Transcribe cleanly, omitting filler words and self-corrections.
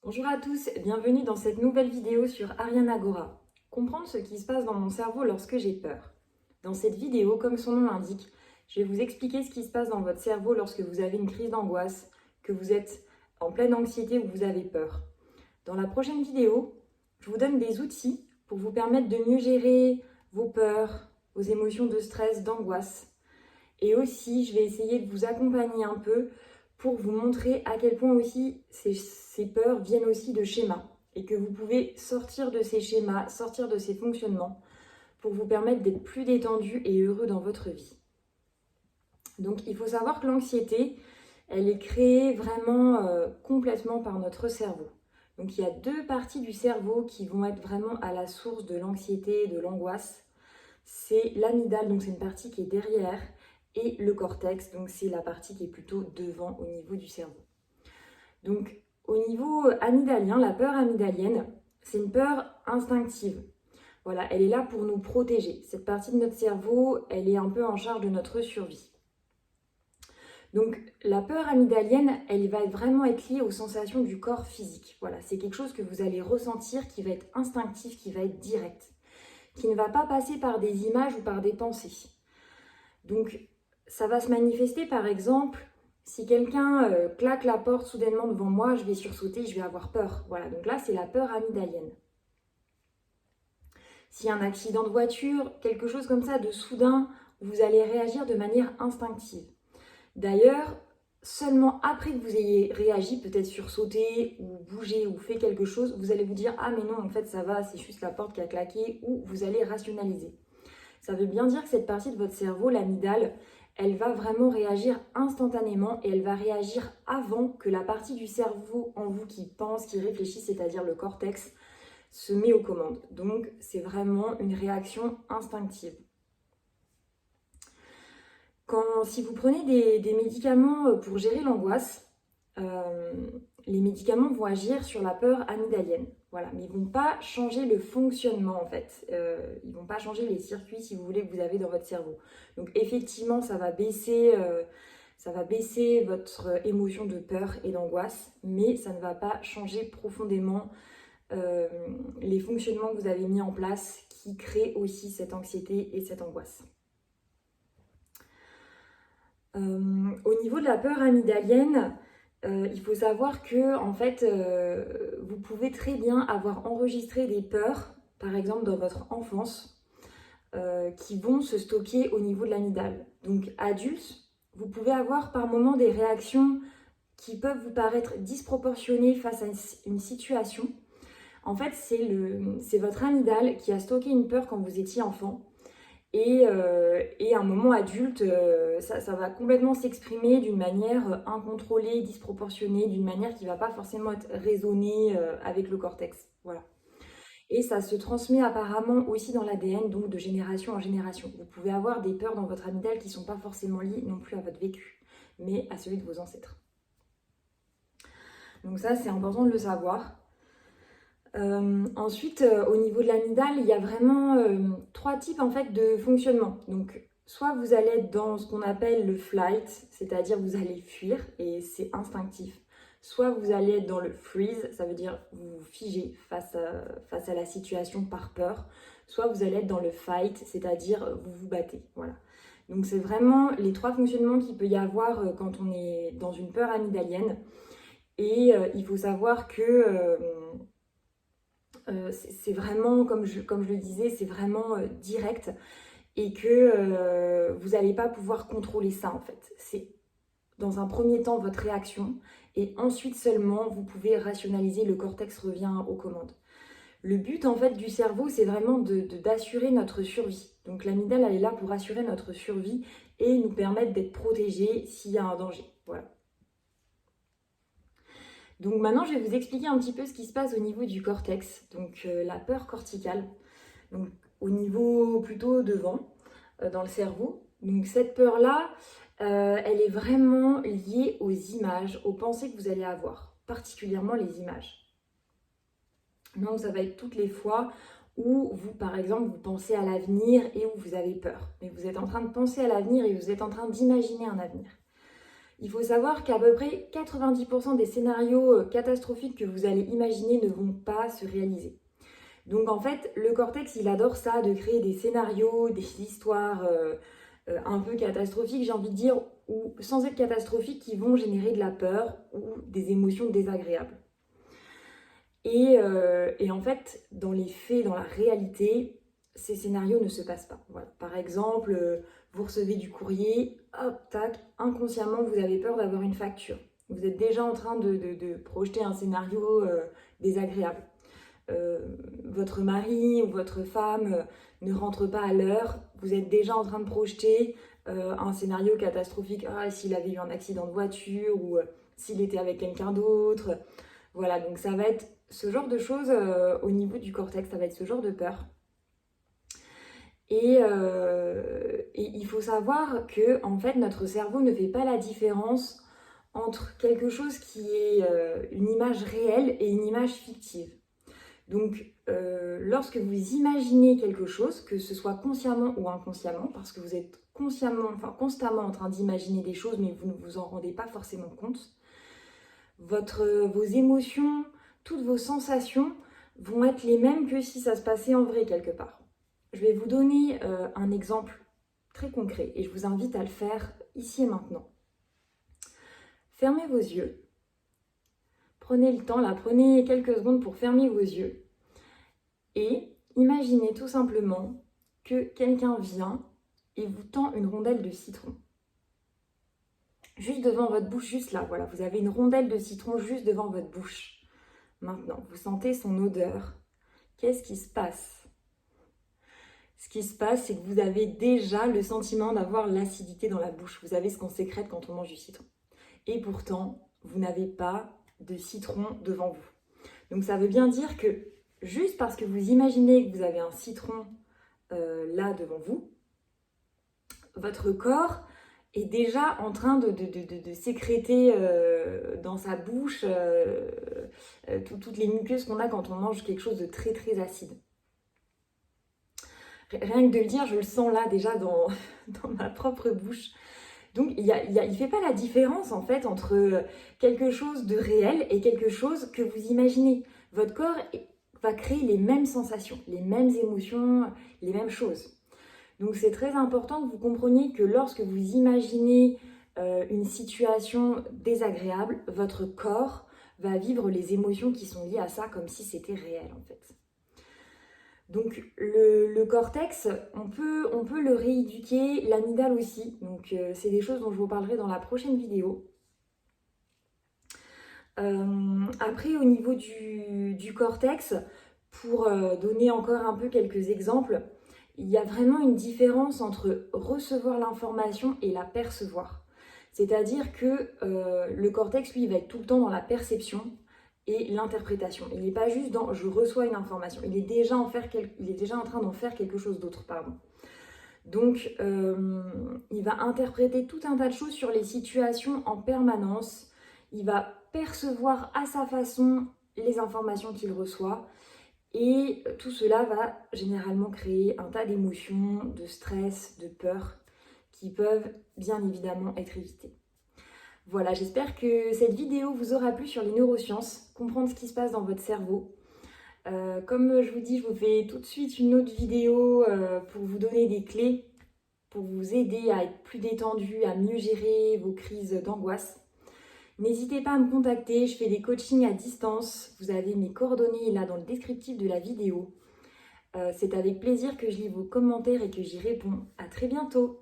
Bonjour à tous, bienvenue dans cette nouvelle vidéo sur Ariane Agora. Comprendre ce qui se passe dans mon cerveau lorsque j'ai peur. Dans cette vidéo, comme son nom l'indique, je vais vous expliquer ce qui se passe dans votre cerveau lorsque vous avez une crise d'angoisse, que vous êtes en pleine anxiété ou vous avez peur. Dans la prochaine vidéo, je vous donne des outils pour vous permettre de mieux gérer vos peurs, vos émotions de stress, d'angoisse. Et aussi, je vais essayer de vous accompagner un peu pour vous montrer à quel point aussi ces peurs viennent aussi de schémas et que vous pouvez sortir de ces schémas, sortir de ces fonctionnements pour vous permettre d'être plus détendu et heureux dans votre vie. Donc il faut savoir que l'anxiété, elle est créée vraiment complètement par notre cerveau. Donc il y a deux parties du cerveau qui vont être vraiment à la source de l'anxiété et de l'angoisse. C'est l'amygdale, donc c'est une partie qui est derrière, et le cortex, donc c'est la partie qui est plutôt devant au niveau du cerveau. Donc au niveau amygdalien, la peur amygdalienne, c'est une peur instinctive. Voilà, elle est là pour nous protéger. Cette partie de notre cerveau, elle est un peu en charge de notre survie. Donc la peur amygdalienne, elle va vraiment être liée aux sensations du corps physique. Voilà, c'est quelque chose que vous allez ressentir qui va être instinctif, qui va être direct, qui ne va pas passer par des images ou par des pensées. Donc ça va se manifester par exemple, si quelqu'un claque la porte soudainement devant moi, je vais sursauter, je vais avoir peur. Voilà, donc là c'est la peur amygdalienne. S'il y a un accident de voiture, quelque chose comme ça de soudain, vous allez réagir de manière instinctive. D'ailleurs, seulement après que vous ayez réagi, peut-être sursauté ou bougé ou fait quelque chose, vous allez vous dire « Ah mais non, en fait ça va, c'est juste la porte qui a claqué » ou vous allez rationaliser. Ça veut bien dire que cette partie de votre cerveau, l'amygdale, elle va vraiment réagir instantanément et elle va réagir avant que la partie du cerveau en vous qui pense, qui réfléchit, c'est-à-dire le cortex, se met aux commandes. Donc c'est vraiment une réaction instinctive. Si vous prenez des médicaments pour gérer l'angoisse, les médicaments vont agir sur la peur amygdalienne. Voilà, mais ils ne vont pas changer le fonctionnement en fait. Ils ne vont pas changer les circuits, si vous voulez, que vous avez dans votre cerveau. Donc effectivement, ça va baisser votre émotion de peur et d'angoisse, mais ça ne va pas changer profondément les fonctionnements que vous avez mis en place qui créent aussi cette anxiété et cette angoisse. Au niveau de la peur amygdalienne, il faut savoir que en fait, vous pouvez très bien avoir enregistré des peurs, par exemple dans votre enfance, qui vont se stocker au niveau de l'amygdale. Donc adulte, vous pouvez avoir par moments des réactions qui peuvent vous paraître disproportionnées face à une situation. En fait, c'est votre amygdale qui a stocké une peur quand vous étiez enfant. Et à un moment adulte, ça va complètement s'exprimer d'une manière incontrôlée, disproportionnée, d'une manière qui ne va pas forcément être raisonnée avec le cortex. Voilà. Et ça se transmet apparemment aussi dans l'ADN, donc de génération en génération. Vous pouvez avoir des peurs dans votre amygdale qui ne sont pas forcément liées non plus à votre vécu, mais à celui de vos ancêtres. Donc ça, c'est important de le savoir. Ensuite, au niveau de l'amygdale, il y a vraiment trois types en fait de fonctionnement. Donc, soit vous allez être dans ce qu'on appelle le flight, c'est-à-dire vous allez fuir et c'est instinctif. Soit vous allez être dans le freeze, ça veut dire vous vous figez face à la situation par peur. Soit vous allez être dans le fight, c'est-à-dire vous vous battez. Voilà. Donc c'est vraiment les trois fonctionnements qu'il peut y avoir quand on est dans une peur amygdalienne. Et il faut savoir que c'est vraiment, comme je le disais, c'est vraiment direct et que vous n'allez pas pouvoir contrôler ça en fait. C'est dans un premier temps votre réaction et ensuite seulement vous pouvez rationaliser, le cortex revient aux commandes. Le but en fait du cerveau, c'est vraiment d'assurer notre survie. Donc l'amygdale, elle est là pour assurer notre survie et nous permettre d'être protégés s'il y a un danger. Voilà. Donc maintenant, je vais vous expliquer un petit peu ce qui se passe au niveau du cortex, donc la peur corticale, donc au niveau plutôt devant, dans le cerveau. Donc cette peur-là, elle est vraiment liée aux images, aux pensées que vous allez avoir, particulièrement les images. Donc ça va être toutes les fois où vous, par exemple, vous pensez à l'avenir et où vous avez peur. Mais vous êtes en train de penser à l'avenir et vous êtes en train d'imaginer un avenir. Il faut savoir qu'à peu près 90% des scénarios catastrophiques que vous allez imaginer ne vont pas se réaliser. Donc en fait, le cortex, il adore ça, de créer des scénarios, des histoires un peu catastrophiques, j'ai envie de dire, ou sans être catastrophiques, qui vont générer de la peur ou des émotions désagréables. Et en fait, dans les faits, dans la réalité, ces scénarios ne se passent pas. Voilà. Par exemple, vous recevez du courrier, hop, tac, inconsciemment, vous avez peur d'avoir une facture. Vous êtes déjà en train de projeter un scénario désagréable. Votre mari ou votre femme ne rentre pas à l'heure, vous êtes déjà en train de projeter un scénario catastrophique. Ah, s'il avait eu un accident de voiture ou s'il était avec quelqu'un d'autre. Voilà, donc ça va être ce genre de choses au niveau du cortex, ça va être ce genre de peur. Et il faut savoir que en fait, notre cerveau ne fait pas la différence entre quelque chose qui est une image réelle et une image fictive. Donc, lorsque vous imaginez quelque chose, que ce soit consciemment ou inconsciemment, parce que vous êtes constamment en train d'imaginer des choses, mais vous ne vous en rendez pas forcément compte, vos émotions, toutes vos sensations vont être les mêmes que si ça se passait en vrai quelque part. Je vais vous donner un exemple très concret et je vous invite à le faire ici et maintenant. Fermez vos yeux. Prenez le temps, là, prenez quelques secondes pour fermer vos yeux et imaginez tout simplement que quelqu'un vient et vous tend une rondelle de citron. Juste devant votre bouche, juste là, voilà, vous avez une rondelle de citron juste devant votre bouche. Maintenant, vous sentez son odeur. Qu'est-ce qui se passe ? Ce qui se passe, c'est que vous avez déjà le sentiment d'avoir l'acidité dans la bouche. Vous avez ce qu'on sécrète quand on mange du citron. Et pourtant, vous n'avez pas de citron devant vous. Donc ça veut bien dire que juste parce que vous imaginez que vous avez un citron là devant vous, votre corps est déjà en train de sécréter dans sa bouche toutes les muqueuses qu'on a quand on mange quelque chose de très très acide. Rien que de le dire, je le sens là déjà dans ma propre bouche. Donc il ne fait pas la différence en fait entre quelque chose de réel et quelque chose que vous imaginez. Votre corps va créer les mêmes sensations, les mêmes émotions, les mêmes choses. Donc c'est très important que vous compreniez que lorsque vous imaginez une situation désagréable, votre corps va vivre les émotions qui sont liées à ça comme si c'était réel en fait. Donc le cortex, on peut le rééduquer, l'amygdale aussi. Donc c'est des choses dont je vous parlerai dans la prochaine vidéo. Après, au niveau du cortex, pour donner encore un peu quelques exemples, il y a vraiment une différence entre recevoir l'information et la percevoir. C'est-à-dire que le cortex, lui, il va être tout le temps dans la perception et l'interprétation. Il n'est pas juste dans « je reçois une information », il est déjà en train d'en faire quelque chose d'autre, pardon. Donc, il va interpréter tout un tas de choses sur les situations en permanence. Il va percevoir à sa façon les informations qu'il reçoit. Et tout cela va généralement créer un tas d'émotions, de stress, de peur qui peuvent bien évidemment être évitées. Voilà, j'espère que cette vidéo vous aura plu sur les neurosciences, comprendre ce qui se passe dans votre cerveau. Comme je vous dis, je vous fais tout de suite une autre vidéo pour vous donner des clés, pour vous aider à être plus détendu, à mieux gérer vos crises d'angoisse. N'hésitez pas à me contacter, je fais des coachings à distance. Vous avez mes coordonnées là dans le descriptif de la vidéo. C'est avec plaisir que je lis vos commentaires et que j'y réponds. À très bientôt!